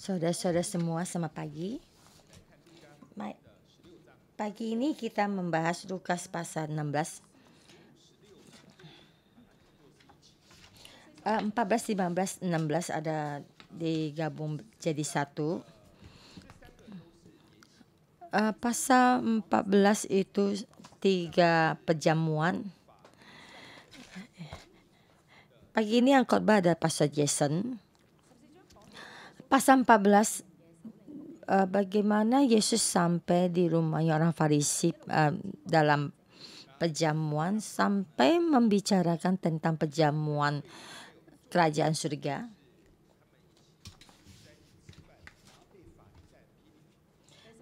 Saudara-saudara semua, selamat pagi. Pagi ini kita membahas Lukas pasal 16, 14, 15, 16 ada digabung jadi satu. Pasal 14 itu 3 perjamuan. Pagi ini yang khotbah ada Pastor Jason. Pasal 14 bagaimana Yesus sampai di rumahnya orang Farisi dalam perjamuan sampai membicarakan tentang perjamuan kerajaan surga.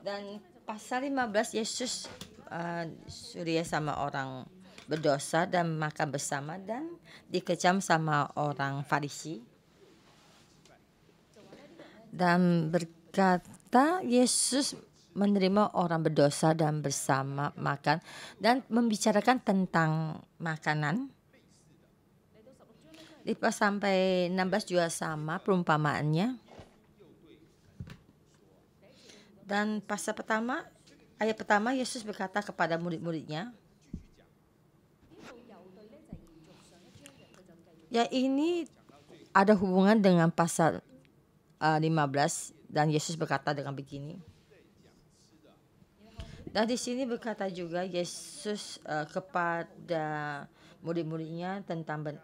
Dan pasal 15 Yesus surya sama orang berdosa dan makan bersama dan dikecam sama orang Farisi. Dan berkata Yesus menerima orang berdosa dan bersama makan dan membicarakan tentang makanan. Di pasal sampai 16 juga sama perumpamaannya. Dan pasal pertama, ayat pertama Yesus berkata kepada murid-muridnya, ya ini ada hubungan dengan pasal 15 dan Yesus berkata dengan begini. Dan di sini berkata juga Yesus kepada murid-muridnya tentang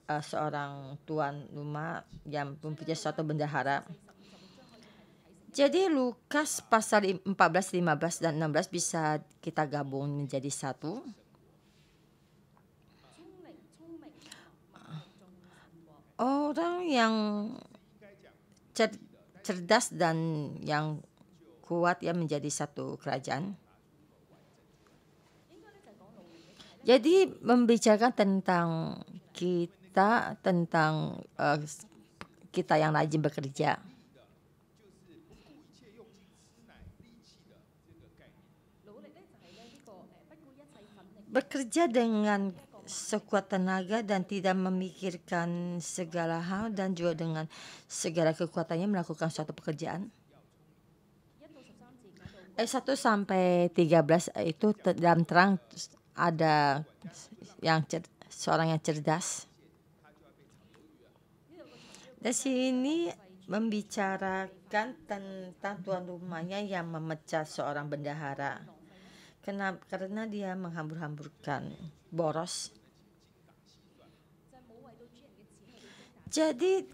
seorang tuan rumah yang mempunyai suatu bendahara. Jadi Lukas pasal 14, 15 dan 16 bisa kita gabung menjadi satu. Orang yang cerdas dan yang kuat ya menjadi satu kerajaan. Jadi membicarakan tentang kita, tentang kita yang rajin bekerja. Bekerja dengan sekuat tenaga dan tidak memikirkan segala hal dan juga dengan segala kekuatannya melakukan suatu pekerjaan. Ayat 1 sampai 13 itu dalam terang ada yang seorang yang cerdas. Di sini membicarakan tentang tuan rumahnya yang memecat seorang bendahara. Karena dia menghambur-hamburkan boros. Jadi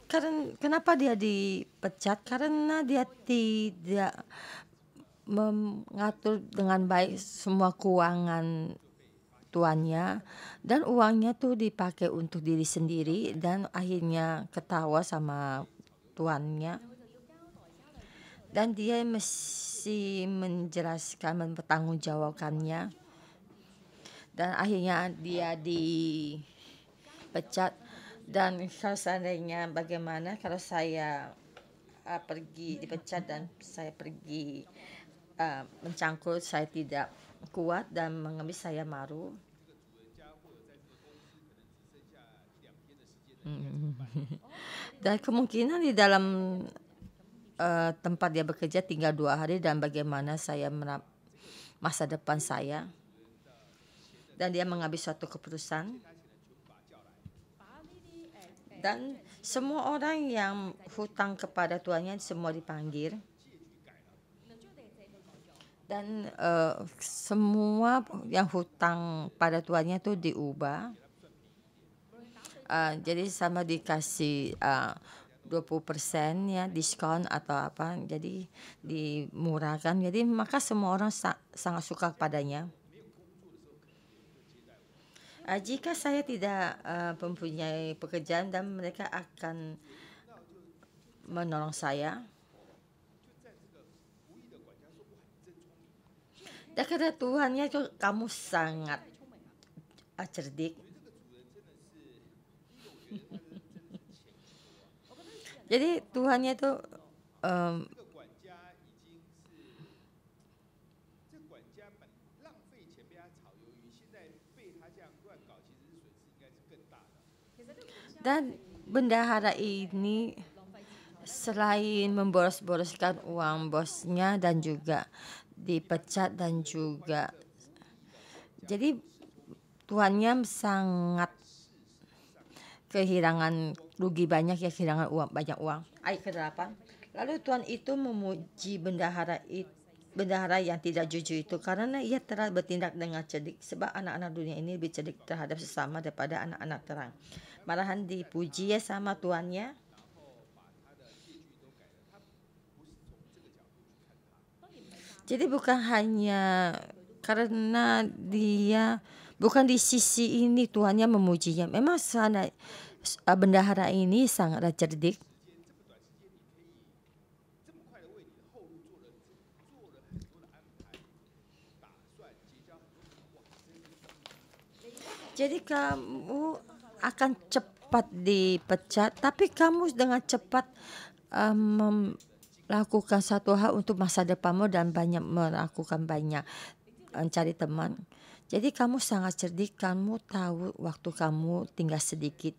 kenapa dia dipecat? Karena dia tidak mengatur dengan baik semua keuangan tuannya dan uangnya tuh dipakai untuk diri sendiri dan akhirnya ketawa sama tuannya. Dan dia mesti menjelaskan, mempertanggungjawabkannya. Dan akhirnya dia dipecat. Dan kalau seandainya bagaimana kalau saya pergi dipecat dan saya pergi mencangkul, saya tidak kuat dan mengemis, saya malu. Dan kemungkinan di dalam tempat dia bekerja tinggal 2 hari dan bagaimana saya masa depan saya. Dan dia mengambil suatu keputusan. Dan semua orang yang hutang kepada tuannya semua dipanggil. Dan semua yang hutang pada tuannya itu diubah. Jadi sama dikasih 20% ya diskon atau apa, jadi dimurahkan. Jadi maka semua orang sangat suka padanya. Jika saya tidak mempunyai pekerjaan dan mereka akan menolong saya. Dan kata Tuhannya itu kamu sangat cerdik. Jadi Tuhannya itu dan bendahara ini selain memboros-boroskan uang bosnya dan juga dipecat dan juga jadi tuannya sangat kehilangan rugi banyak ya, kehilangan uang banyak uang. Ayat ke-8. Lalu tuan itu memuji bendahara yang tidak jujur itu karena ia telah bertindak dengan cerdik, sebab anak-anak dunia ini lebih cerdik terhadap sesama daripada anak-anak terang. Malahan dipuji ya sama tuannya. Jadi bukan hanya karena dia, bukan di sisi ini tuannya memujinya. Memang sana bendahara ini sangatlah cerdik. Jadi kamu akan cepat dipecat, tapi kamu dengan cepat melakukan satu hal untuk masa depanmu dan banyak melakukan banyak mencari teman. Jadi kamu sangat cerdik, kamu tahu waktu kamu tinggal sedikit.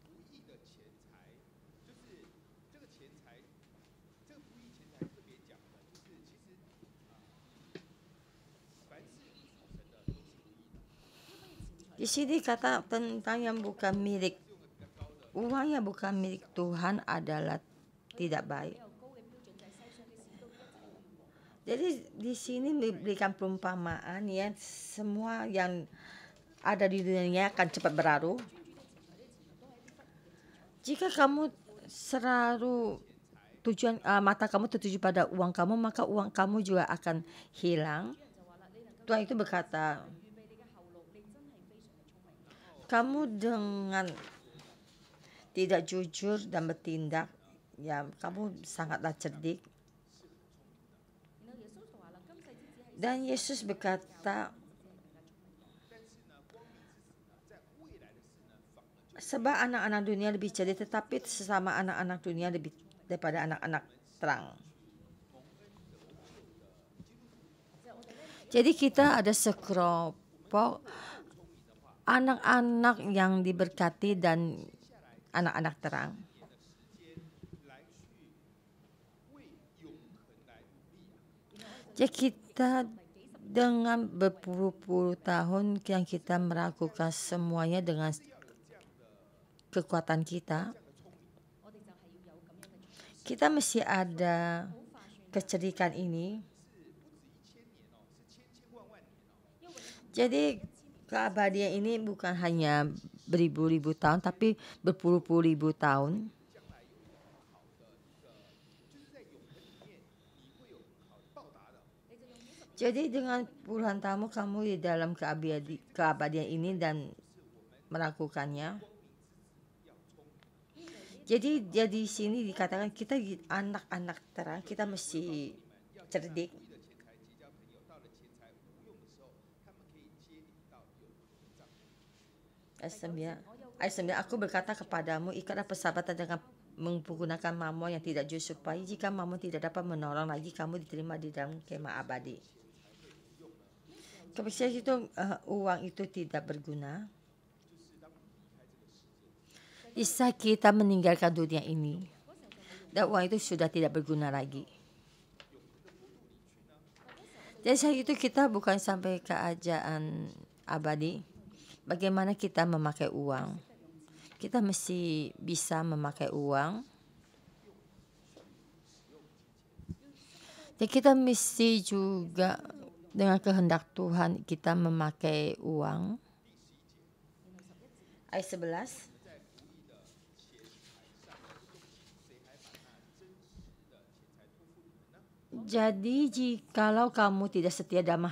Di sini kata tentang yang bukan milik, uang yang bukan milik Tuhan adalah tidak baik. Jadi di sini diberikan perumpamaan ya, semua yang ada di dunia akan cepat berlalu. Jika kamu selalu mata kamu tertuju pada uang kamu, maka uang kamu juga akan hilang. Tuhan itu berkata, kamu dengan tidak jujur dan bertindak, ya kamu sangatlah cerdik. Dan Yesus berkata, sebab anak-anak dunia lebih cerdik, tetapi sesama anak-anak dunia lebih daripada anak-anak terang. Jadi kita ada sekelompok anak-anak yang diberkati dan anak-anak terang. Jadi kita dengan berpuluh-puluh tahun yang kita melakukan semuanya dengan kekuatan kita, kita mesti ada kecerdikan ini. Jadi keabadian ini bukan hanya beribu-ribu tahun, tapi berpuluh-puluh ribu tahun. Jadi dengan puluhan tahun kamu di dalam keabadian ini dan melakukannya. Jadi di sini dikatakan kita anak-anak terang, kita mesti cerdik. Ayat 9, aku berkata kepadamu, ikatlah persahabatan dengan menggunakan mamon yang tidak jujur, supaya jika mamon tidak dapat menolong lagi, kamu diterima di dalam kemah abadi. Kebiasaan itu uang itu tidak berguna. Bisa kita meninggalkan dunia ini dan uang itu sudah tidak berguna lagi. Jadi saat itu kita bukan sampai keajaan abadi. Bagaimana kita memakai uang? Kita mesti bisa memakai uang. Jadi kita mesti juga dengan kehendak Tuhan kita memakai uang. Ayat 11. Jadi jikalau kamu tidak setia dalam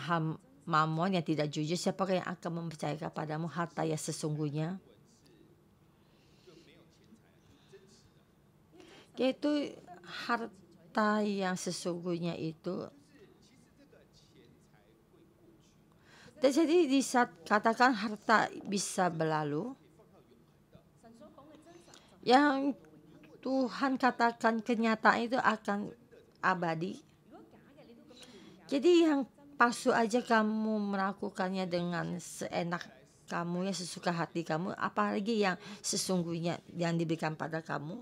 mamon yang tidak jujur, siapakah yang akan mempercayakan kepadamu harta yang sesungguhnya? Yaitu harta yang sesungguhnya itu. Dan jadi di saat katakan harta bisa berlalu, yang Tuhan katakan kenyataan itu akan abadi. Jadi yang palsu aja kamu melakukannya dengan seenak kamu, yang sesuka hati kamu, apalagi yang sesungguhnya yang diberikan pada kamu.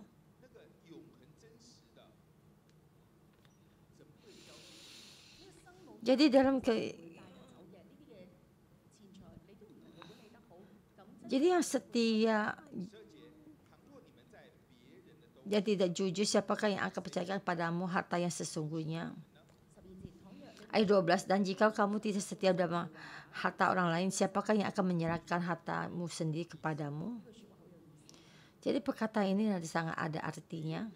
Jadi jadi yang setia, dia tidak jujur, siapakah yang akan percayakan padamu harta yang sesungguhnya? Ayat 12, dan jika kamu tidak setia dalam harta orang lain, siapakah yang akan menyerahkan hartamu sendiri kepadamu? Jadi perkataan ini sangat ada artinya,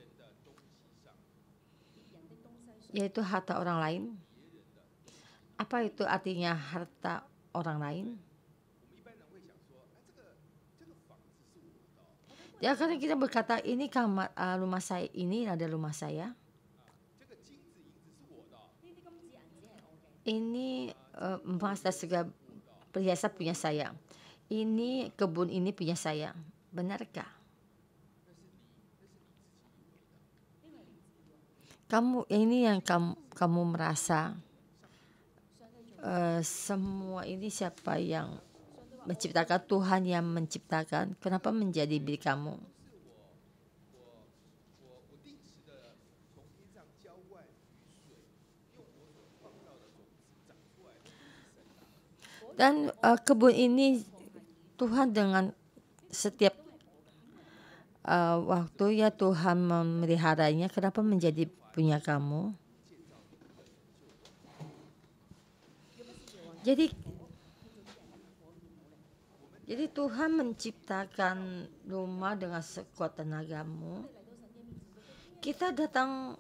yaitu harta orang lain. Apa itu artinya harta orang lain? Ya, karena kita berkata ini kamar rumah saya, ini ada rumah saya. Ini emas dan segala perhiasan punya saya. Ini kebun ini punya saya. Benarkah? Ini yang kamu merasa semua ini siapa yang menciptakan? Tuhan yang menciptakan. Kenapa menjadi milik kamu? Dan kebun ini Tuhan dengan setiap waktu ya Tuhan memeliharanya. Kenapa menjadi punya kamu? Jadi Tuhan menciptakan rumah dengan sekuat tenagamu. Kita datang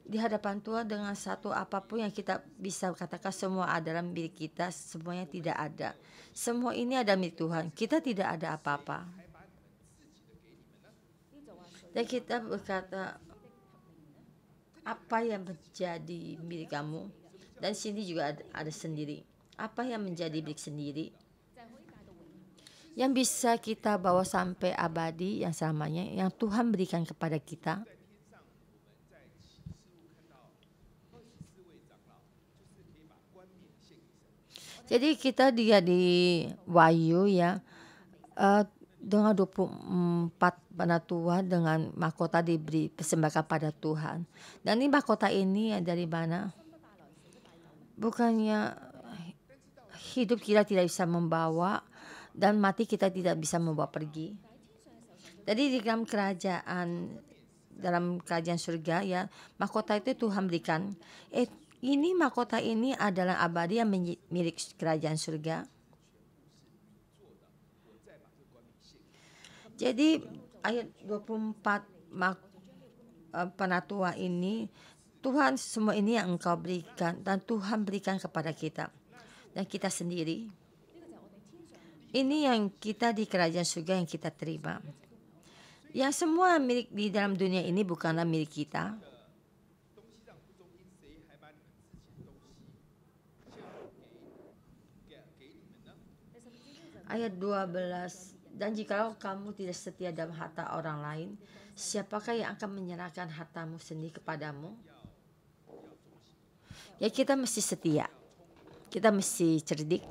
di hadapan Tuhan dengan satu apapun yang kita bisa katakan semua adalah milik kita, semuanya tidak ada. Semua ini ada milik Tuhan. Kita tidak ada apa-apa. Dan kita berkata, apa yang menjadi milik kamu? Dan sini juga ada sendiri. Apa yang menjadi milik sendiri? Yang bisa kita bawa sampai abadi, yang selamanya, yang Tuhan berikan kepada kita. Jadi kita dia di Wahyu ya, dengan 24 penatua dengan mahkota diberi persembahkan pada Tuhan. Dan ini mahkota ini dari mana? Bukannya hidup kita tidak bisa membawa dan mati kita tidak bisa membawa pergi. Jadi di dalam kerajaan surga ya, mahkota itu Tuhan berikan. Ini mahkota ini adalah abadi yang milik kerajaan surga. Jadi ayat 24 penatua ini, Tuhan semua ini yang engkau berikan dan Tuhan berikan kepada kita. Dan kita sendiri. Ini yang kita di kerajaan surga yang kita terima. Yang semua milik di dalam dunia ini bukanlah milik kita. Ayat 12, dan jikalau kamu tidak setia dalam harta orang lain, siapakah yang akan menyerahkan hartamu sendiri kepadamu? Ya, kita mesti setia. Kita mesti cerdik.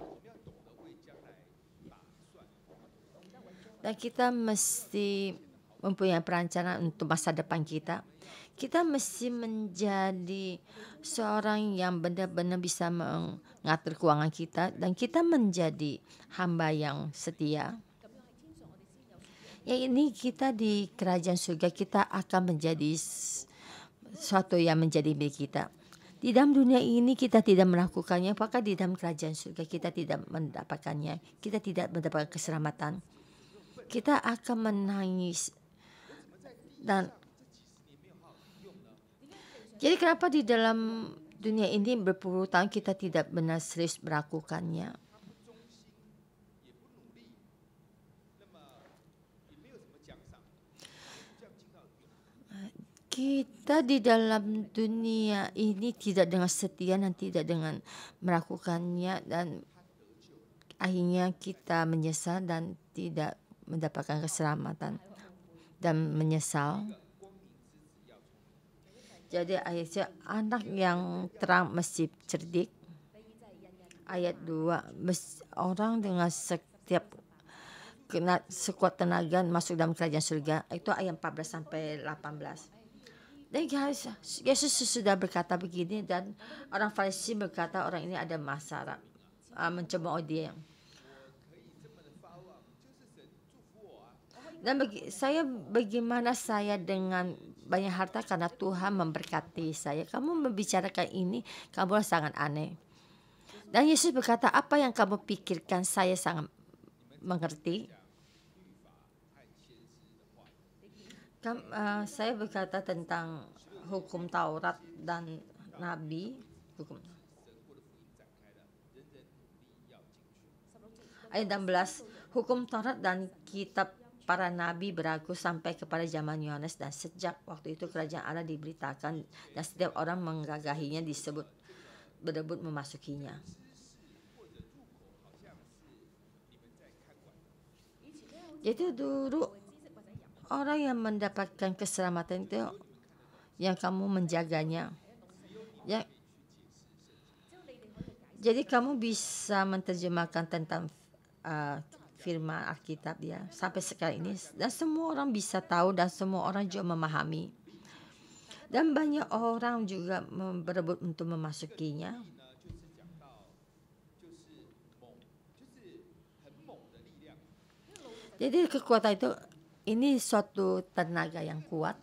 Dan kita mesti mempunyai perencanaan untuk masa depan kita. Kita mesti menjadi seorang yang benar-benar bisa mengatur keuangan kita. Dan kita menjadi hamba yang setia. Ya, ini kita di kerajaan surga kita akan menjadi sesuatu yang menjadi milik kita. Di dalam dunia ini kita tidak melakukannya, maka di dalam kerajaan surga kita tidak mendapatkannya. Kita tidak mendapatkan keselamatan. Kita akan menangis. Dan jadi kenapa di dalam dunia ini berpuluh tahun kita tidak benar serius melakukannya? Kita di dalam dunia ini tidak dengan setia dan tidak dengan melakukannya, dan akhirnya kita menyesal dan tidak mendapatkan keselamatan dan menyesal. Jadi akhirnya anak yang terang mesti cerdik. Ayat 2, orang dengan setiap sekuat tenaga masuk dalam kerajaan surga. Itu ayat 14 sampai 18. Dan Yesus sudah berkata begini, dan orang Farisi berkata orang ini ada masalah, mencemooh dia. Dan bagaimana saya dengan banyak harta karena Tuhan memberkati saya. Kamu membicarakan ini, kamu sangat aneh. Dan Yesus berkata, apa yang kamu pikirkan saya sangat mengerti. Saya berkata tentang hukum Taurat dan Nabi. Ayat 16, hukum Taurat dan kitab para nabi berlaku sampai kepada zaman Yohanes, dan sejak waktu itu kerajaan Allah diberitakan dan setiap orang menggagahinya berebut memasukinya. Jadi dulu orang yang mendapatkan keselamatan itu yang kamu menjaganya. Ya, jadi kamu bisa menerjemahkan tentang firman Alkitab ya sampai sekarang ini, dan semua orang bisa tahu dan semua orang juga memahami, dan banyak orang juga berebut untuk memasukinya. Jadi kekuatan itu, ini suatu tenaga yang kuat.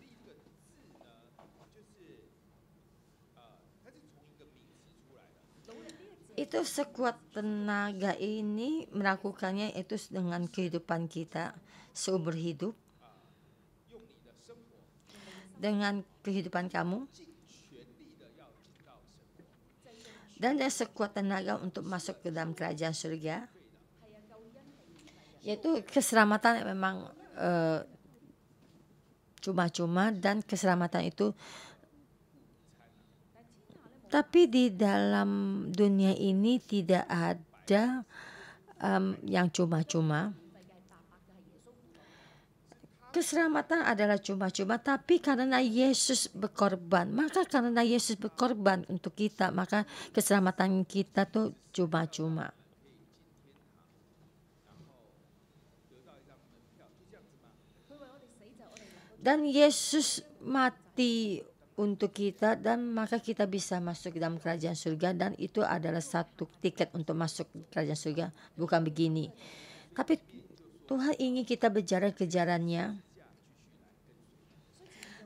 Itu sekuat tenaga ini melakukannya itu dengan kehidupan kita seumur hidup, dengan kehidupan kamu, dan ada sekuat tenaga untuk masuk ke dalam kerajaan surga, yaitu keselamatan memang cuma-cuma, dan keselamatan itu, tapi di dalam dunia ini tidak ada yang cuma-cuma. Keselamatan adalah cuma-cuma, tapi karena Yesus berkorban, maka karena Yesus berkorban untuk kita, maka keselamatan kita tuh cuma-cuma. Dan Yesus mati untuk kita, dan maka kita bisa masuk dalam kerajaan surga, dan itu adalah satu tiket untuk masuk kerajaan surga. Bukan begini, tapi Tuhan ingin kita berjalan kejarannya,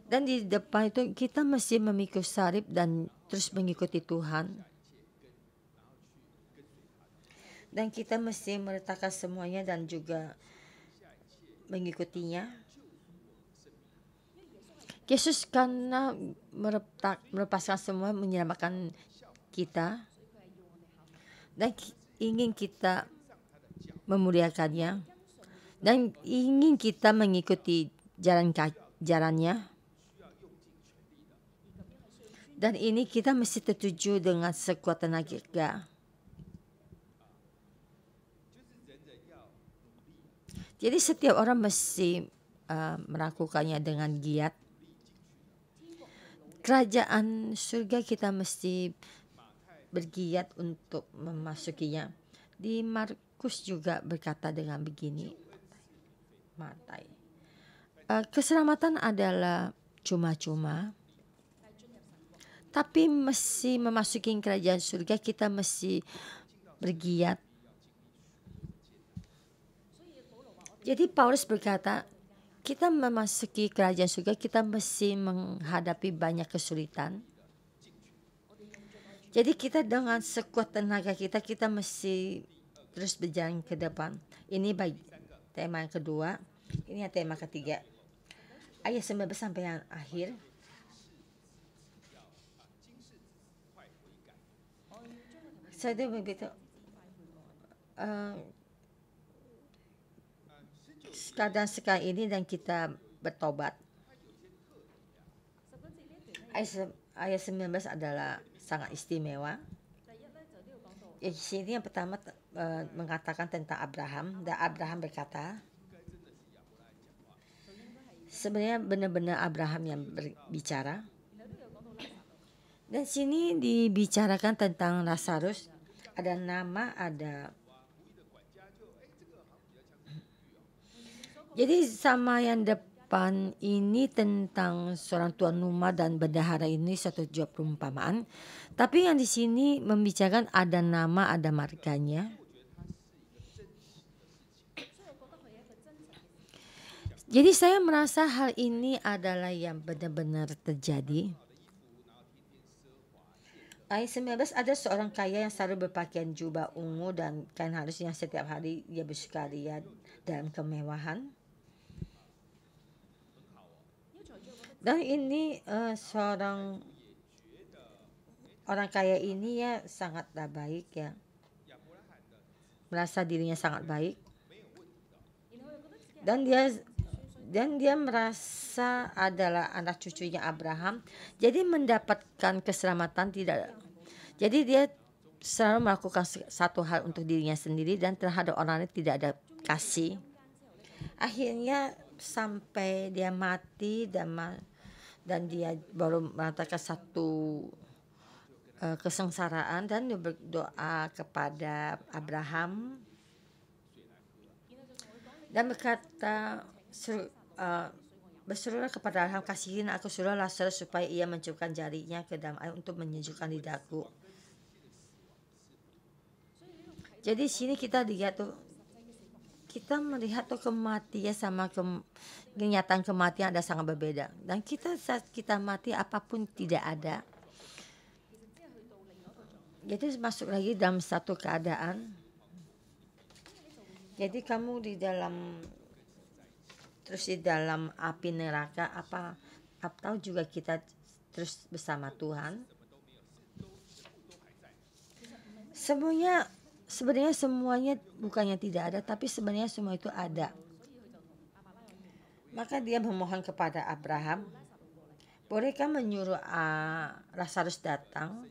dan di depan itu kita mesti memikul salib dan terus mengikuti Tuhan, dan kita mesti meletakkan semuanya dan juga mengikutinya. Yesus karena melepaskan semua, menyelamatkan kita, dan ingin kita memuliakannya, dan ingin kita mengikuti jalannya. Dan ini kita mesti tertuju dengan sekuat tenaga. Jadi setiap orang mesti melakukannya dengan giat. Kerajaan surga kita mesti bergiat untuk memasukinya. Di Markus juga berkata dengan begini, Matai, keselamatan adalah cuma-cuma, tapi mesti memasuki kerajaan surga kita mesti bergiat. Jadi Paulus berkata, kita memasuki kerajaan surga, kita mesti menghadapi banyak kesulitan. Jadi kita dengan sekuat tenaga kita mesti terus berjalan ke depan. Ini baik tema yang kedua. Ini yang tema ketiga. Ayat 19 sampai yang akhir. Saya begitu. Keadaan sekarang ini dan kita bertobat. Ayat 19 adalah sangat istimewa. Di sini yang pertama mengatakan tentang Abraham, dan Abraham berkata, sebenarnya benar-benar Abraham yang berbicara. Dan sini dibicarakan tentang Lazarus, ada nama, ada. Jadi sama yang ungkapan ini tentang seorang tuan rumah dan bendahara ini suatu jawab perumpamaan. Tapi yang di sini membicarakan ada nama, ada marganya. Jadi saya merasa hal ini adalah yang benar-benar terjadi. Ayat 19 ada seorang kaya yang selalu berpakaian jubah ungu dan kain halus yang setiap hari dia bersukaria dalam kemewahan. Dan ini seorang orang kaya ini ya sangatlah baik ya. Merasa dirinya sangat baik. Dan dia merasa adalah anak cucunya Abraham. Jadi mendapatkan keselamatan tidak. Jadi dia selalu melakukan satu hal untuk dirinya sendiri dan terhadap orang lain tidak ada kasih. Akhirnya sampai dia mati dan dia baru merasakan satu kesengsaraan dan dia berdoa kepada Abraham dan berkata berserulah kepada Abraham, kasihin aku suruh Lazarus supaya ia mencupkan jarinya ke dalam air untuk menyejukkan lidahku. Jadi sini kita lihat tuh, kita melihat tuh kematian sama kenyataan kematian ada sangat berbeda. Dan kita saat kita mati apapun tidak ada. Jadi masuk lagi dalam satu keadaan. Jadi kamu terus di dalam api neraka atau juga kita terus bersama Tuhan. Sebenarnya semuanya bukannya tidak ada, tapi sebenarnya semua itu ada. Maka dia memohon kepada Abraham, bolehkah menyuruh Lazarus datang?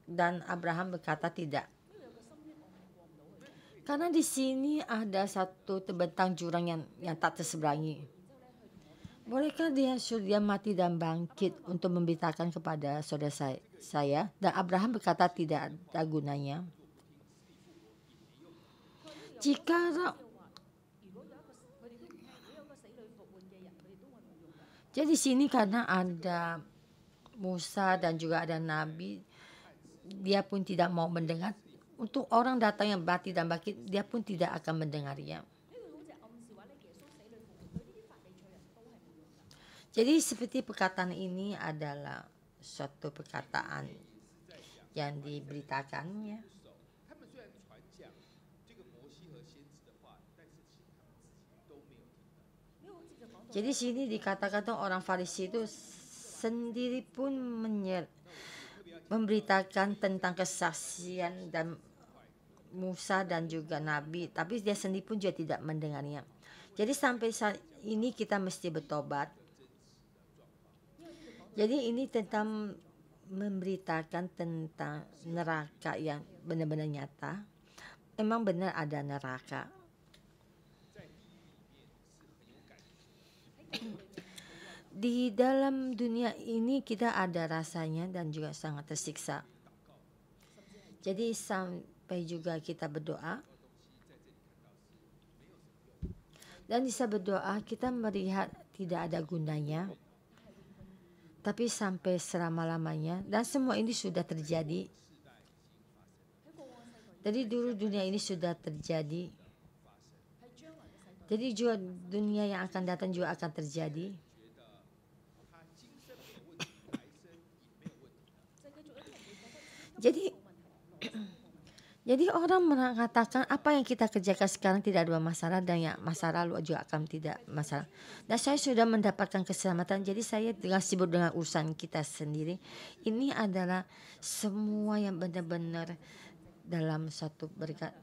Dan Abraham berkata tidak. Karena di sini ada satu terbentang jurang yang tak terseberangi. Bolehkah dia mati dan bangkit untuk memberitakan kepada saudara saya? Dan Abraham berkata tidak ada gunanya. Jadi di sini karena ada Musa dan juga ada Nabi, dia pun tidak mau mendengar. Untuk orang datang yang mati dan bangkit, dia pun tidak akan mendengarnya. Jadi seperti perkataan ini adalah suatu perkataan yang diberitakannya. Jadi sini dikatakan orang Farisi itu sendiri pun memberitakan tentang kesaksian dan Musa dan juga Nabi, tapi dia sendiri pun juga tidak mendengarnya. Jadi sampai saat ini kita mesti bertobat. Jadi ini tentang memberitakan tentang neraka yang benar-benar nyata. Emang benar ada neraka. Di dalam dunia ini kita ada rasanya dan juga sangat tersiksa. Jadi sampai juga kita berdoa. Dan bisa berdoa kita melihat tidak ada gunanya. Tapi sampai selama-lamanya. Dan semua ini sudah terjadi. Jadi dulu dunia ini sudah terjadi. Jadi juga dunia yang akan datang juga akan terjadi. Jadi orang mengatakan apa yang kita kerjakan sekarang tidak ada masalah dan yang masa lalu juga akan tidak masalah. Dan saya sudah mendapatkan keselamatan, jadi saya dengan sibuk dengan urusan kita sendiri. Ini adalah semua yang benar-benar dalam satu berkat.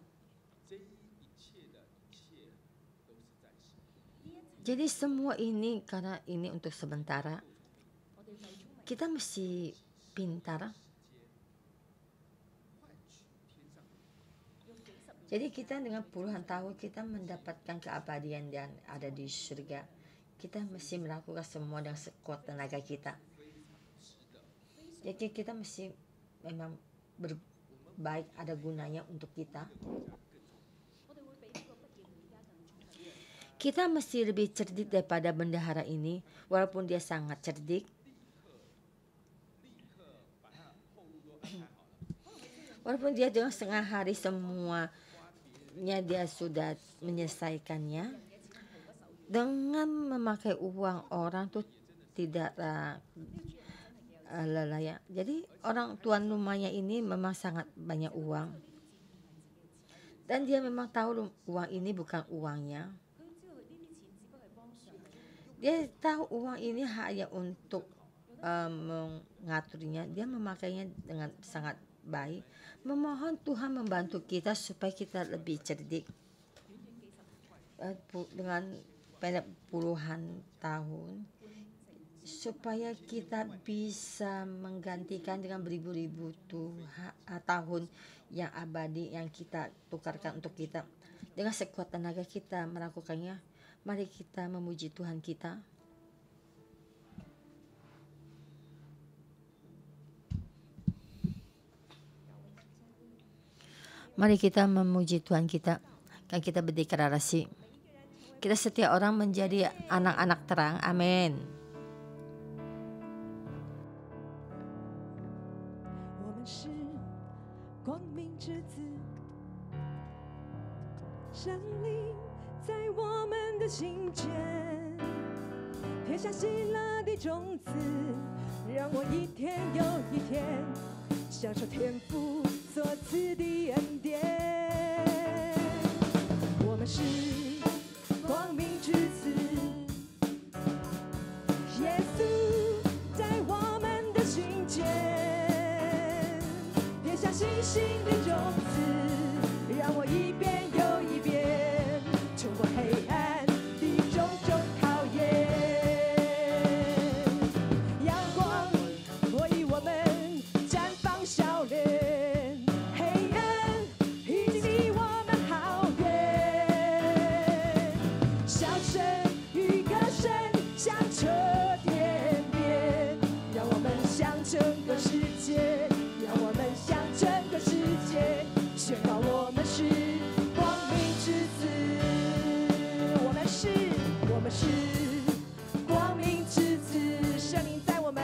Jadi semua ini karena ini untuk sementara. Kita mesti pintar. Jadi kita dengan puluhan tahun kita mendapatkan keabadian dan ada di surga. Kita mesti melakukan semua dengan sekuat tenaga kita. Jadi kita mesti memang berbaik, ada gunanya untuk kita. Kita mesti lebih cerdik daripada bendahara ini, walaupun dia sangat cerdik. Walaupun dia dengan setengah hari semuanya dia sudah menyelesaikannya, dengan memakai uang orang tuh tidaklah layak. Jadi orang tuan rumahnya ini memang sangat banyak uang, dan dia memang tahu uang ini bukan uangnya. Dia tahu uang ini hanya untuk mengaturnya. Dia memakainya dengan sangat baik. Memohon Tuhan membantu kita supaya kita lebih cerdik. Dengan banyak puluhan tahun, supaya kita bisa menggantikan dengan beribu-ribu tahun yang abadi yang kita tukarkan untuk kita. Dengan sekuat tenaga kita melakukannya. Mari kita memuji Tuhan kita. Mari kita memuji Tuhan kita. Kan kita berdeklarasi. Kita setiap orang menjadi anak-anak terang. Amin. 我们是光明之子，神灵在我们的心间，撇下喜乐的种子，让我一天又一天享受天父所赐的恩典。我们是光明之子，耶稣在我们的心间，撇下信心的种子，让我一遍又一遍冲过黑暗的种种考验。阳光为我们绽放笑脸，黑暗已经离我们好远。笑声与歌声响彻天边，让我们向整个世界，让我们向整个世界宣告我们是光明之子。我们是光明之子，圣灵在我们，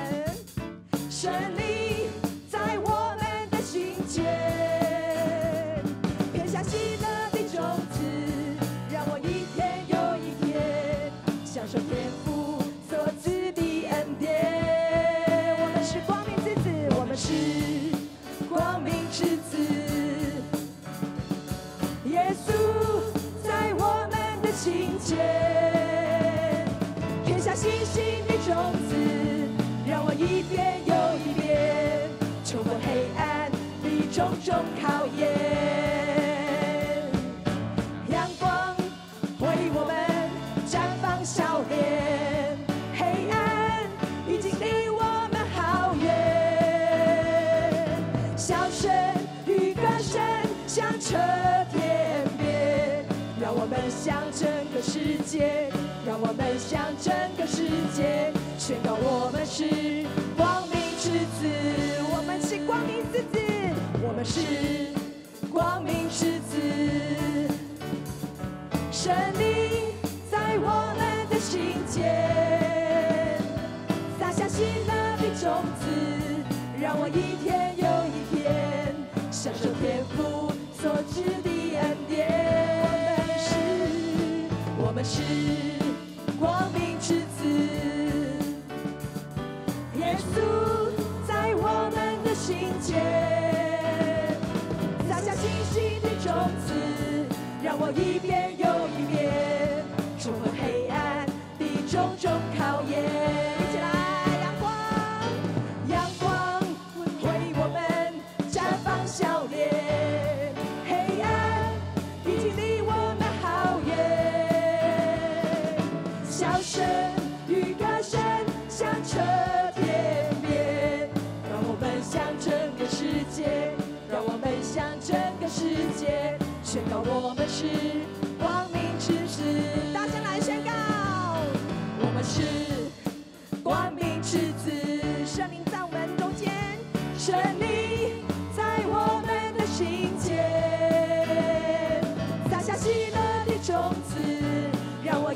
圣灵在我们的心间，撇下喜乐的种子，让我一天又一天享受天父所赐的恩典。我们是光明之子，我们是光明之子，耶稣在我们的心间，撇下信心的种子，让我一遍又一遍冲过黑暗的种种考验。阳光为我们绽放笑脸，黑暗已经离我们好远。笑声与歌声响彻天边，让我们向整个世界，让我们向整个世界宣告我们是光明之子。我们是光明之子，我们是光明之子。神灵在我们的心间，撒下喜乐的种子，让我一天又一天享受天父所赐的恩典。我们是光明之子，耶稣在我们的心间，撒下信心的种子，让我一遍又一遍冲过黑暗的种种考验。一起来，阳光，阳光为我们绽放笑脸，黑暗已经离我们好远。笑声与歌声响彻天边，让我们向整个世界，让我们向整个世界宣告我们是光明之子。大家来宣告，我们是光明之子。圣灵在我们中间，圣灵在我们的心间，撒下喜乐的种子，让我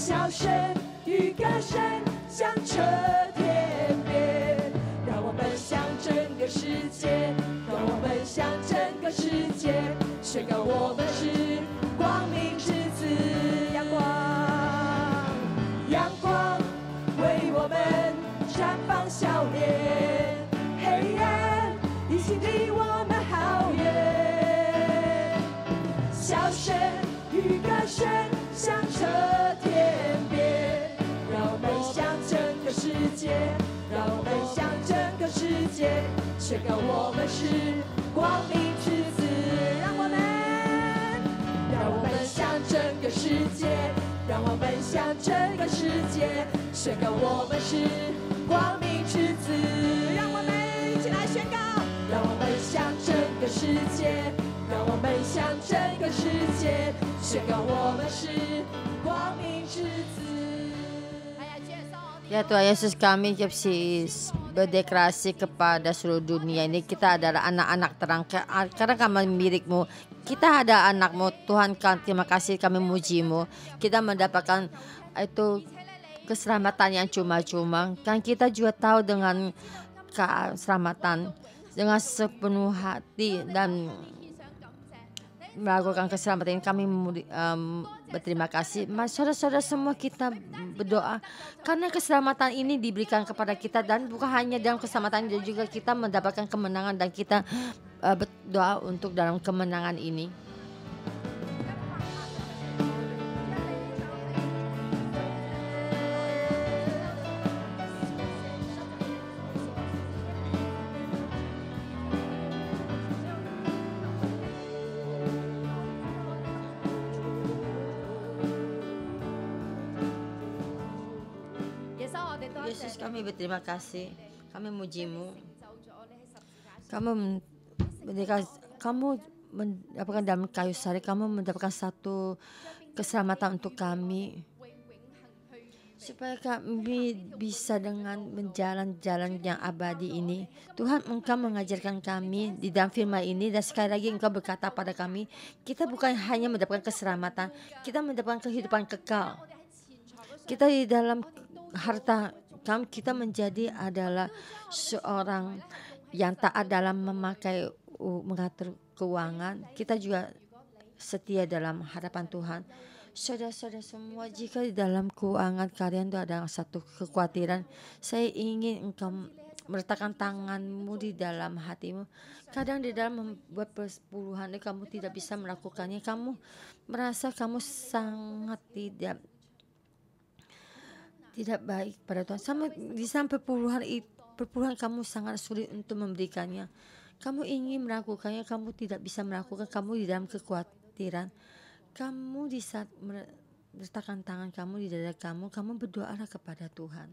笑声与歌声响彻天边，让我们向整个世界，让我们向整个世界宣告我们是光明之子。阳光，阳光为我们绽放笑脸，黑暗已经离我们好远。笑声与歌声响彻天边，让我们向整个世界，让我们向整个世界宣告我们是光明之子。让我们向整个世界，让我们向整个世界宣告我们是光明之子。让我们一起来宣告，让我们向整个世界，让我们向整个世界宣告我们是光明之子。 Ya Tuhan Yesus, kami berdeklarasi kepada seluruh dunia ini kita adalah anak-anak terang karena kami milik-Mu. Kita ada anak-Mu Tuhan, terima kasih, kami muji-Mu. Kita mendapatkan itu keselamatan yang cuma-cuma. Kan kita juga tahu dengan keselamatan dengan sepenuh hati dan melakukan keselamatan ini kami berterima kasih. Saudara-saudara semua kita berdoa karena keselamatan ini diberikan kepada kita, dan bukan hanya dalam keselamatan dan juga kita mendapatkan kemenangan, dan kita berdoa untuk dalam kemenangan ini. Yesus, kami berterima kasih, kami muji-Mu. Kamu mendapatkan dalam kayu salib, kamu mendapatkan satu keselamatan untuk kami, supaya kami bisa dengan menjalan-jalan yang abadi ini. Tuhan, Engkau mengajarkan kami di dalam firman ini, dan sekali lagi Engkau berkata pada kami, kita bukan hanya mendapatkan keselamatan, kita mendapatkan kehidupan kekal. Kita di dalam harta kita menjadi adalah seorang yang taat dalam mengatur keuangan. Kita juga setia dalam hadapan Tuhan. Saudara-saudara semua, jika di dalam keuangan kalian itu ada satu kekhawatiran, saya ingin engkau meletakkan tanganmu di dalam hatimu. Kadang di dalam membuat perpuluhan kamu tidak bisa melakukannya, kamu merasa kamu sangat tidak baik pada Tuhan. Sama di sampai perpuluhan kamu sangat sulit untuk memberikannya. Kamu ingin melakukannya, kamu tidak bisa melakukan, kamu di dalam kekhawatiran. Kamu di saat meletakkan tangan kamu di dada kamu berdoalah kepada Tuhan.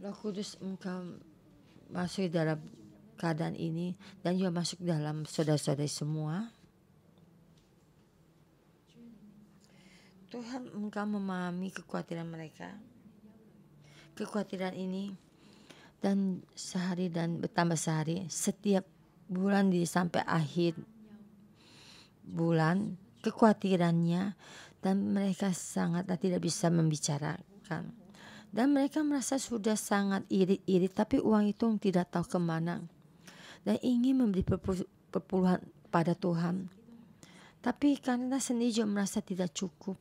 Roh Kudus, Engkau masuk dalam keadaan ini dan juga masuk dalam saudara-saudari semua. Tuhan, Engkau memahami kekhawatiran mereka. Kekhawatiran ini dan sehari dan bertambah sehari, setiap bulan sampai akhir bulan, kekhawatirannya, dan mereka sangat tidak bisa membicarakan. Dan mereka merasa sudah sangat irit-irit, tapi uang itu tidak tahu kemana. Dan ingin memberi perpuluhan pada Tuhan. Tapi karena sendiri juga merasa tidak cukup.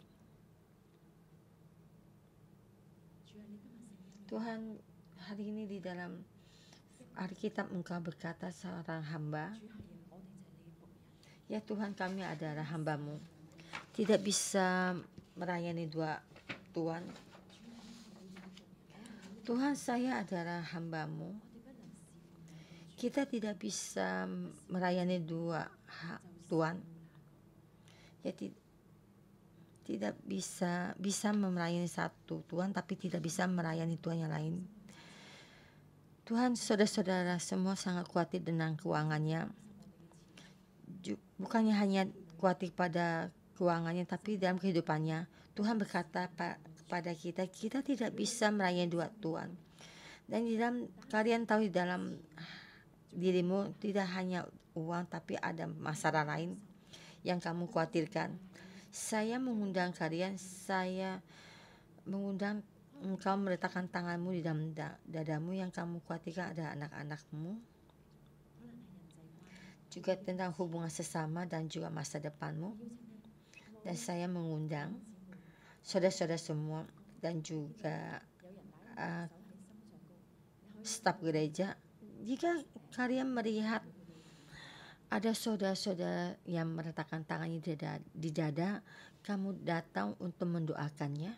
Tuhan, hari ini di dalam Alkitab Engkau berkata seorang hamba, ya Tuhan, kami adalah hamba-Mu, tidak bisa melayani dua Tuhan. Tuhan, saya adalah hamba-Mu, kita tidak bisa melayani dua Tuhan. Ya, tidak bisa melayani satu Tuhan, tapi tidak bisa melayani Tuhan yang lain. Tuhan, saudara-saudara semua sangat khawatir dengan keuangannya. Bukannya hanya khawatir pada keuangannya, tapi dalam kehidupannya. Tuhan berkata kepada kita, kita tidak bisa melayani dua Tuhan. Dan di dalam kalian tahu, di dalam dirimu tidak hanya uang, tapi ada masalah lain. yang kamu khawatirkan. Saya mengundang kalian, saya mengundang engkau meletakkan tanganmu di dalam dadamu. Yang kamu khawatirkan adalah anak-anakmu, juga tentang hubungan sesama dan juga masa depanmu. Dan saya mengundang saudara-saudara semua dan juga staf gereja, jika kalian melihat ada saudara-saudara yang meletakkan tangannya di dada, kamu datang untuk mendoakannya.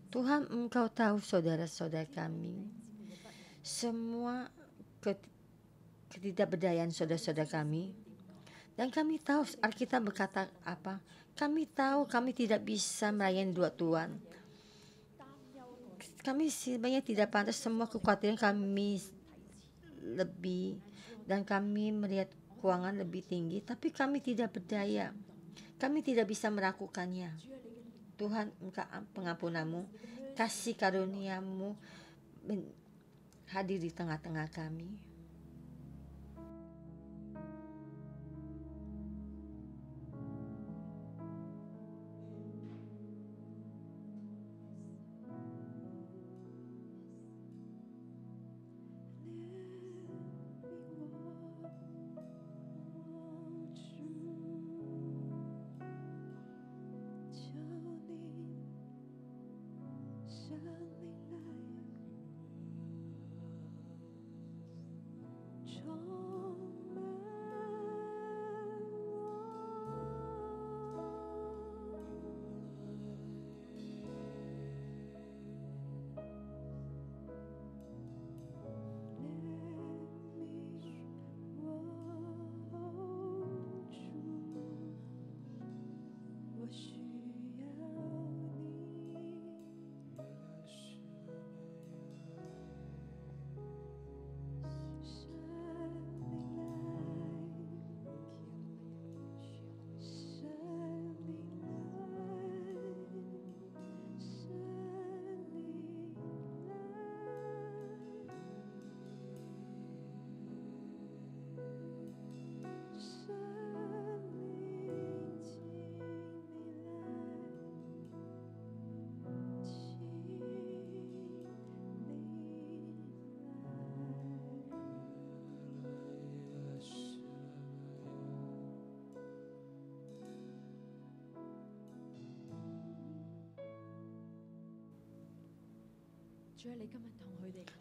Tuhan, engkau tahu saudara-saudara kami, semua ketidakberdayaan saudara-saudara kami. Dan kami tahu Alkitab berkata apa? Kami tahu kami tidak bisa melayani dua Tuhan. Kami sebenarnya tidak pantas, semua kekhawatiran kami lebih, dan kami melihat keuangan lebih tinggi, tapi kami tidak berdaya. Kami tidak bisa melakukannya. Tuhan, engkau pengampunanmu, kasih karuniamu hadir di tengah-tengah kami.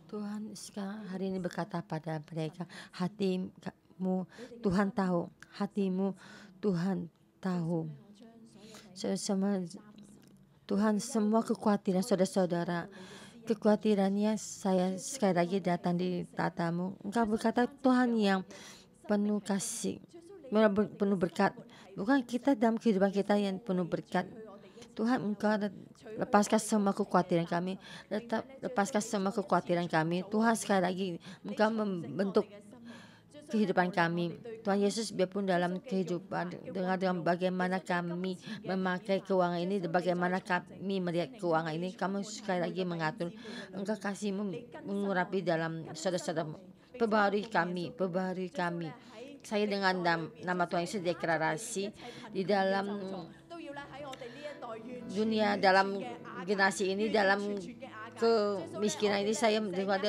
Tuhan sekarang hari ini berkata pada mereka, hatimu Tuhan tahu, hatimu Tuhan tahu. Tuhan, semua kekhawatiran saudara-saudara, kekhawatirannya saya sekali lagi datang di tatamu. Engkau berkata Tuhan yang penuh kasih, penuh berkat. Bukan kita dalam kehidupan kita yang penuh berkat. Tuhan, engkau lepaskan semua kekhawatiran kami. Lepaskan semua kekhawatiran kami. Tuhan, sekali lagi engkau membentuk kehidupan kami. Tuhan Yesus, biarpun dalam kehidupan dengan bagaimana kami memakai keuangan ini, bagaimana kami melihat keuangan ini, kamu sekali lagi mengatur. Engkau kasih-Mu mengurapi dalam saudara-saudara. Perbaharui kami. Saya dengan nama Tuhan Yesus deklarasi di dalam dunia, dalam generasi ini, dalam kemiskinan ini, saya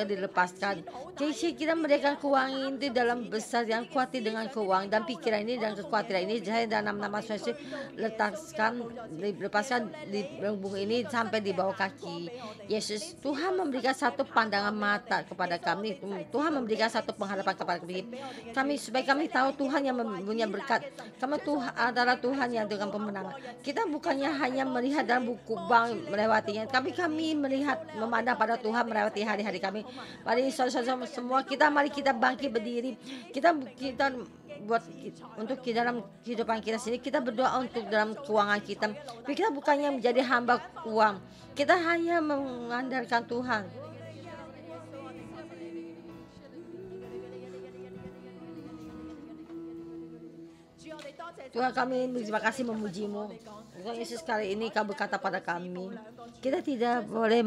dilepaskan. Jadi kita memberikan keuangan itu dalam besar yang khawatir dengan keuangan dan pikiran ini dan kekhawatiran ini, saya dalam nama Yesus lepaskan di lubung ini sampai di bawah kaki Yesus. Tuhan memberikan satu pandangan mata kepada kami. Tuhan memberikan satu pengharapan kepada kami supaya kami tahu Tuhan yang mempunyai berkat. Kami Tuhan adalah Tuhan yang dengan pemenangan. Kita bukannya hanya melihat dalam buku bank melewatinya, tapi kami melihat, memandang pada Tuhan melewati hari-hari kami. Mari saudara-saudara semua, mari kita bangkit berdiri. Kita buat untuk dalam kehidupan kita sendiri, kita berdoa untuk dalam keuangan kita. Tapi kita bukannya menjadi hamba uang, kita hanya mengandalkan Tuhan. Tuhan, kami terima kasih memuji-Mu. Tuhan Yesus, kali ini Kau berkata pada kami, kita tidak boleh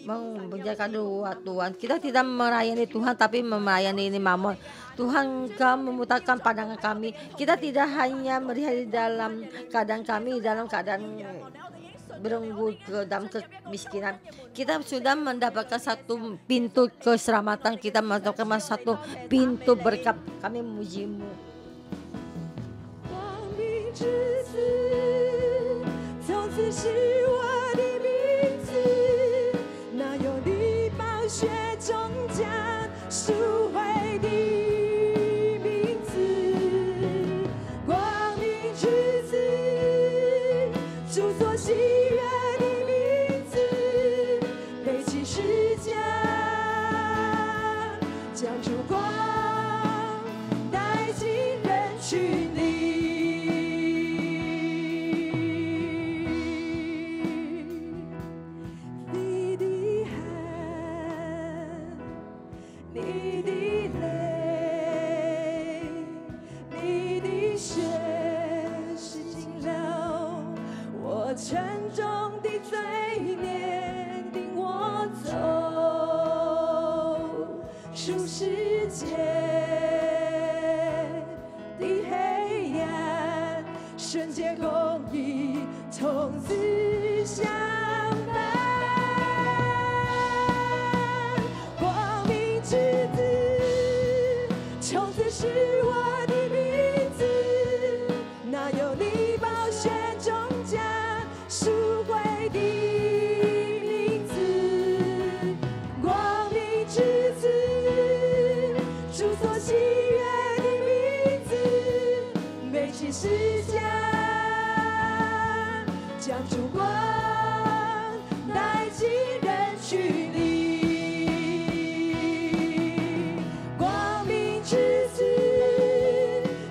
mengerjakan doa Tuhan. Kita tidak melayani Tuhan tapi melayani ini mamon. Tuhan Engkau memutahkan pandangan kami. Kita tidak hanya melihat di dalam keadaan kami, dalam keadaan berenggut ke dalam kemiskinan. Kita sudah mendapatkan satu pintu keselamatan. Kita mendapatkan satu pintu berkat. Kami memuji-Mu. 光明之子，从此是我的名字，那有你宝血中将赎回的名字。光明之子，主所喜悦的名字，背起十架，将烛光带进人群里。你的汗，你的泪，你的血洗净了我沉重的罪孽，领我走出世界的黑暗，圣洁公义从此相伴。光明之子，从此是我的名字，那有你宝血中将赎回的名字。光明之子，主所喜悦的名字，背起十架，将烛光带进人群里。光明之子，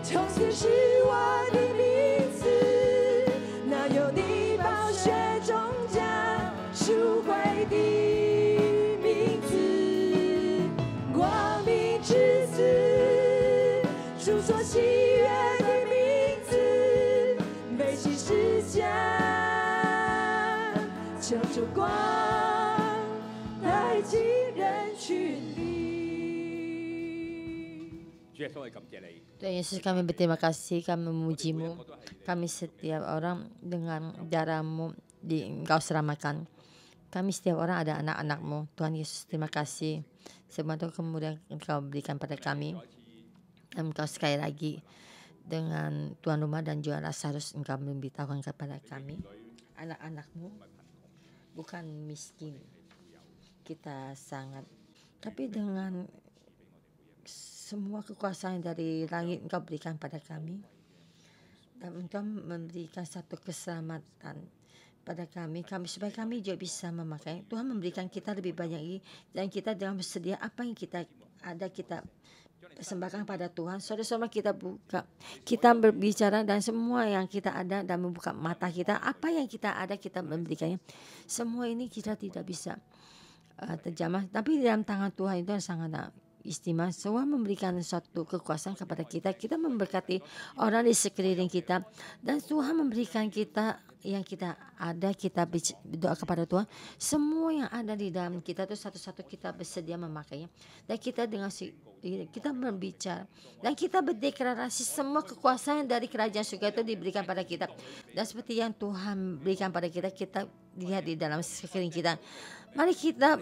从此是我的名字，那有你宝血中将赎回的名字。光明之子，主所喜悦的名字，背起十架，将烛光带进人群里。 主耶穌，我哋感謝你。 Tuhan Yesus, kami berterima kasih, kami memuji-Mu. Kami setiap orang dengan darah-Mu Engkau selamatkan. Kami setiap orang ada anak-anak-Mu. Tuhan Yesus, terima kasih. Semua itu kemudian Engkau berikan pada kami. Dan Engkau sekali lagi dengan tuan rumah dan juga Lazarus Engkau memberitahukan kepada kami. Anak-anak-Mu bukan miskin. Kita sangat. Tapi dengan semua kekuasaan dari langit Engkau berikan pada kami, dan Engkau memberikan satu keselamatan pada kami supaya kami juga bisa memakai. Tuhan memberikan kita lebih banyak lagi, dan kita dengan bersedia apa yang kita ada kita persembahkan pada Tuhan. Saudara-saudara, kita buka, kita berbicara dan semua yang kita ada dan membuka mata kita, apa yang kita ada kita memberikannya. Semua ini kita tidak bisa terjamah, tapi di dalam tangan Tuhan itu sangat istimewa. Semua memberikan suatu kekuasaan kepada kita. Kita memberkati orang di sekeliling kita, dan Tuhan memberikan kita yang kita ada. Kita berdoa kepada Tuhan. Semua yang ada di dalam kita itu satu-satu kita bersedia memakainya. Dan kita dengan kita berbicara dan kita berdeklarasi semua kekuasaan dari kerajaan surga itu diberikan pada kita. Dan seperti yang Tuhan berikan pada kita, kita lihat di dalam sekeliling kita. Mari kita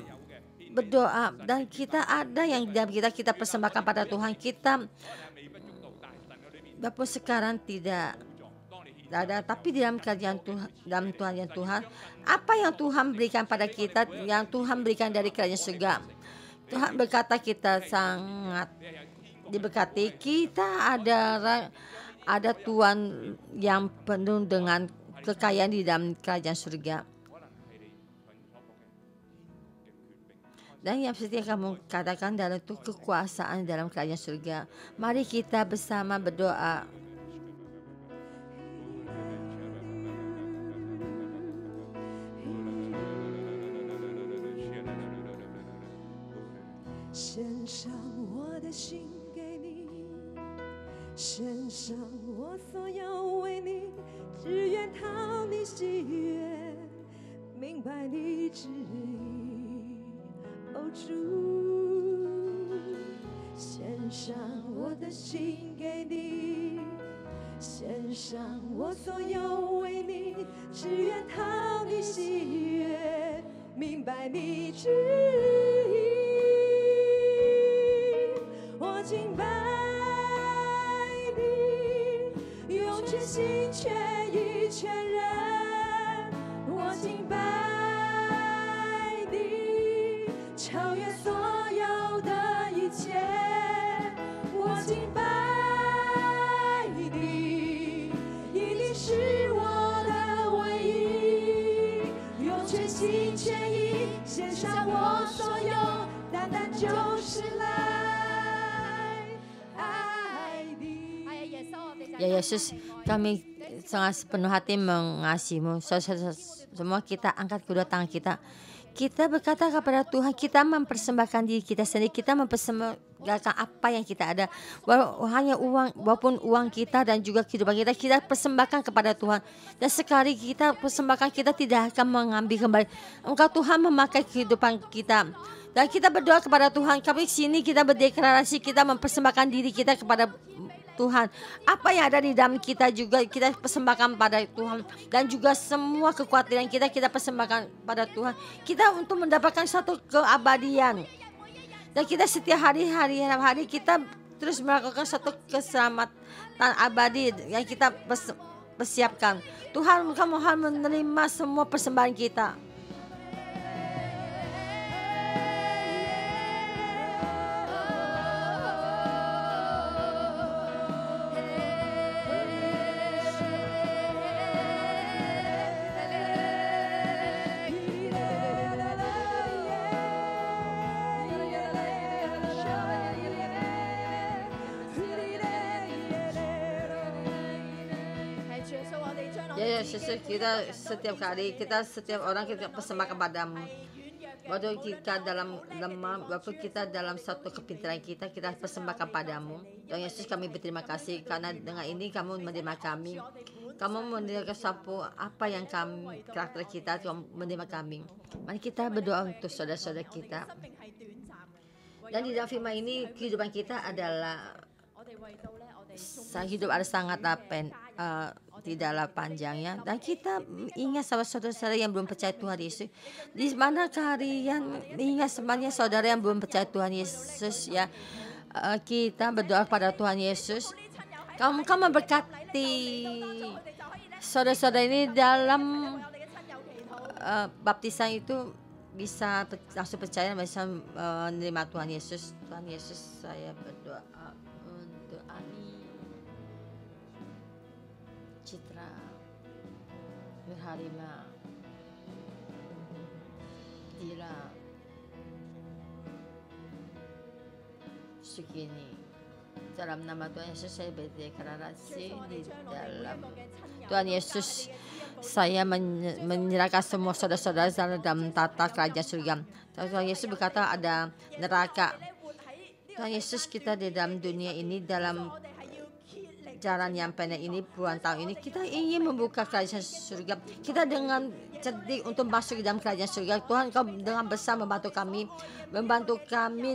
berdoa, dan kita ada yang dalam kita persembahkan pada Tuhan. Kita walaupun sekarang tidak ada, tapi di dalam kerajaan Tuhan, dalam Tuhan yang Tuhan, apa yang Tuhan berikan pada kita, yang Tuhan berikan dari kerajaan surga, Tuhan berkata kita sangat diberkati. Kita ada Tuhan yang penuh dengan kekayaan di dalam kerajaan surga. Dan yang seperti yang kamu katakan dalam itu kekuasaan dalam kerajaan surga. Mari kita bersama berdoa.明白你旨意。主，献上我的心给你，献上我所有为你，只愿讨你喜悦，明白你旨意。我敬拜你，用全心全意全人。我敬拜你，超越所有的一切。我敬拜你，因你是我的唯一，用全心全意献上我所有，单单就是来爱你。 Ya Yesus, kami sangat sepenuh hati mengasihi-Mu. Semua kita angkat kedua tangan kita. Kita berkata kepada Tuhan, kita mempersembahkan diri kita sendiri, kita mempersembahkan apa yang kita ada. Hanya uang, walaupun uang kita dan juga kehidupan kita, kita persembahkan kepada Tuhan. Dan sekali kita persembahkan, kita tidak akan mengambil kembali. Engkau Tuhan memakai kehidupan kita. Dan kita berdoa kepada Tuhan, kami sini kita berdeklarasi, kita mempersembahkan diri kita kepada Tuhan. Apa yang ada di dalam kita juga kita persembahkan pada Tuhan. Dan juga semua kekhawatiran kita persembahkan pada Tuhan. Kita untuk mendapatkan satu keabadian. Dan kita setiap hari kita terus melakukan satu keselamatan abadi yang kita persiapkan. Tuhan, Engkau mohon menerima semua persembahan kita. Ya Yesus, kita setiap kali, setiap orang kita persembahkan padamu. Waktu kita dalam lemah, waktu kita dalam satu kepintaran kita persembahkan padamu. Tuhan Yesus, kami berterima kasih karena dengan ini kamu menerima kami. Kamu menerima apa yang kami, karakter kita, menerima kami. Mari kita berdoa untuk saudara-saudara kita. Dan di dalam firman ini kehidupan kita adalah hidup ada sangat tidaklah panjangnya. Dan kita ingat saudara-saudara yang belum percaya Tuhan Yesus. Di mana kalian ingat semuanya saudara yang belum percaya Tuhan Yesus ya. Kita berdoa pada Tuhan Yesus. Kamu memberkati saudara-saudara ini dalam baptisan itu bisa langsung percaya, bisa menerima Tuhan Yesus. Tuhan Yesus, saya berdoa untuk Ami, Citra, Mirharima, Dira, Sukini. Dalam nama Tuhan Yesus saya berdeklarasi di dalam Tuhan Yesus, saya menyerahkan semua saudara-saudara dalam tata kerajaan surga. Tuhan Yesus berkata ada neraka. Tuhan Yesus, kita di dalam dunia ini, dalam jalan yang pendek ini, puluhan tahun ini, kita ingin membuka kerajaan surga. Kita dengan cerdik untuk masuk ke dalam kerajaan surga. Tuhan, Kau dengan besar membantu kami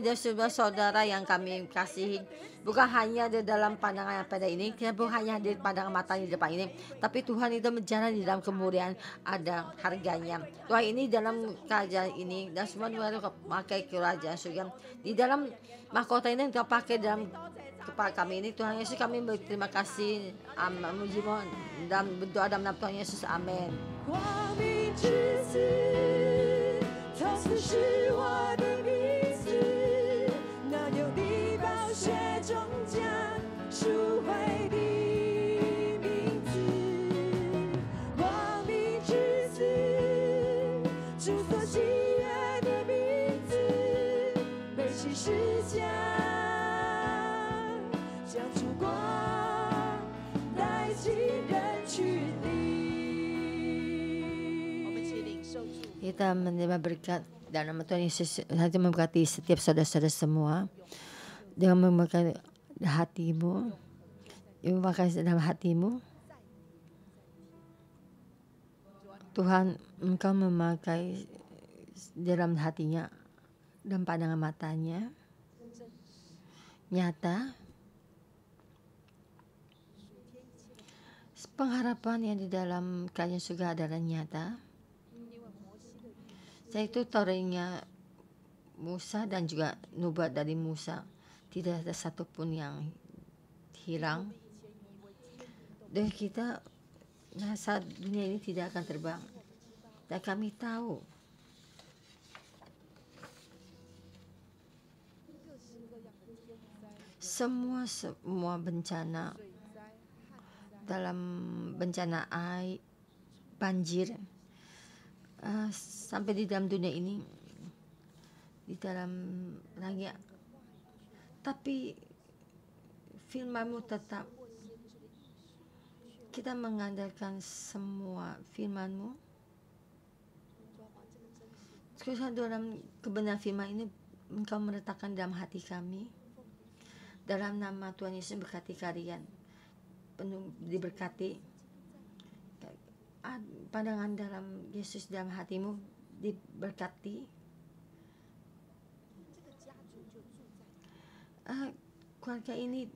dan semua saudara yang kami kasihi. Bukan hanya di dalam pandangan yang pendek ini, kita bukan hanya di pandangan mata di depan ini, tapi Tuhan itu berjalan di dalam kemuliaan, ada harganya. Tuhan, ini dalam kerajaan ini dan semua Tuhan pakai kerajaan surga. Di dalam mahkota ini Kau pakai dalam kepada kami ini. Tuhan Yesus, kami berterima kasih, memuji-Mu dan berdoa dalam nama Tuhan Yesus, amin. 光明之子，他曾是我的名字，那有你宝血中将赎回的名字。光明之子，主所喜悦的名字，背起十架，将烛光带进人群里。 Kita menerima berkat dalam nama Tuhan Yesus. Nanti memberkati setiap saudara-saudara semua dengan memberkati hatimu, memakai dalam hatimu. Tuhan, Engkau memakai dalam hatinya dan pandangan matanya nyata. Pengharapan yang di dalam kerajaan surga adalah nyata. Yaitu Tauratnya Musa dan juga nubuat dari Musa, tidak ada satupun yang hilang. Dan kita saat dunia ini tidak akan terbang. Dan kami tahu semua bencana, dalam bencana air, banjir, sampai di dalam dunia ini, di dalam langit. Tapi firman-Mu tetap, kita mengandalkan semua firman-Mu. Sekarang dalam kebenaran firman ini, Engkau meletakkan dalam hati kami. Dalam nama Tuhan Yesus berkati kalian, penuh diberkati. Pandangan dalam Yesus dalam hatimu diberkati. Keluarga ini,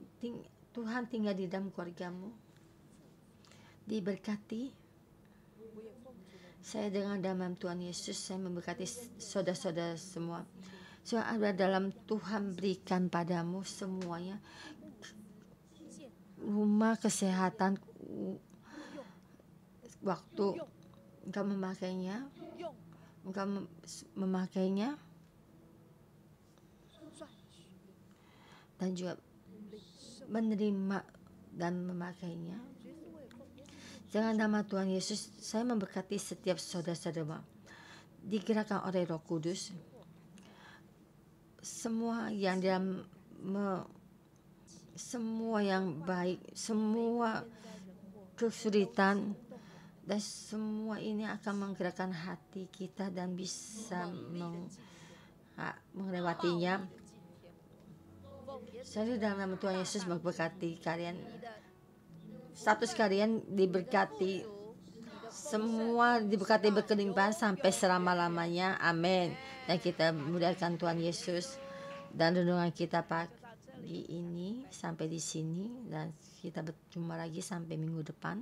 Tuhan tinggal di dalam keluargamu, diberkati. Saya dengan dalam Tuhan Yesus, saya memberkati saudara-saudara semua. Ada dalam Tuhan berikan padamu semuanya, rumah, kesehatan, waktu engkau memakainya, dan juga menerima dan memakainya. Dengan nama Tuhan Yesus, saya memberkati setiap saudara-saudara digerakkan oleh Roh Kudus. Semua yang semua yang baik, semua kesulitan, dan semua ini akan menggerakkan hati kita dan bisa melewatinya. Saya dalam nama Tuhan Yesus memberkati kalian. Status kalian diberkati, semua diberkati berkelimpahan sampai selama-lamanya. Amin. Dan kita muliakan Tuhan Yesus. Dan renungan kita pagi ini sampai di sini, dan kita berjumpa lagi sampai minggu depan.